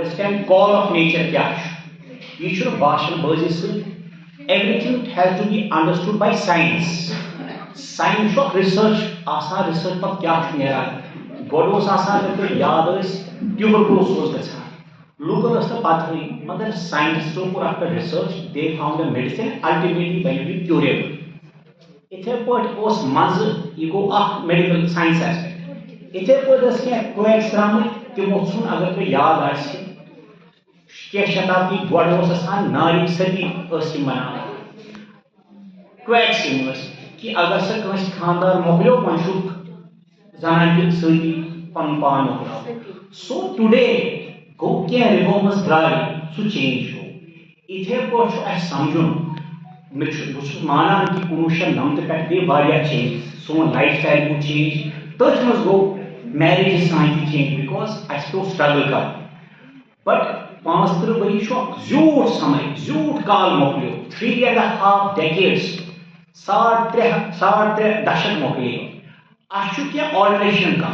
understand call of nature क्या है. ये शुरू भाषण बाजी से everything has to be understood by science. Science of research आसान research पर क्या नेरा गोडोस आसान तो याद है tuberculosis गच्छा लोगों ने उसका बात हुई मगर scientists को after research they found a medicine ultimately by be curable. इथे पर उस मज़ ये को आह medical science aspect. इथे पर दसके कोई एक्सट्राम कि मोहसन अगर तो याद आए क्या शताब्दी गोडोस आसान नारी सदी अस्सी मना क्वैक्स कि अगर से कहीं खानदार मोहल्लों मंशुक जान के सदी पंपान मोहल्ला सो टुडे गो क्या रिफॉर्म्स ड्राइव सो चेंज हो इथे पर शो ऐसा समझूं मुझे माना कि कुरुशन नम्त पे वारिया चेंज सोन लाइफस्टाइल को चेंज तथ मज गो marriage sign change because I स्टो स्ट्रगल कर बट 5 वरी झूठ समय झूठ काल मोकलियो 3.5 decades 3.5 दशक मोकलियो अशु क्या ऑल्टरेशन का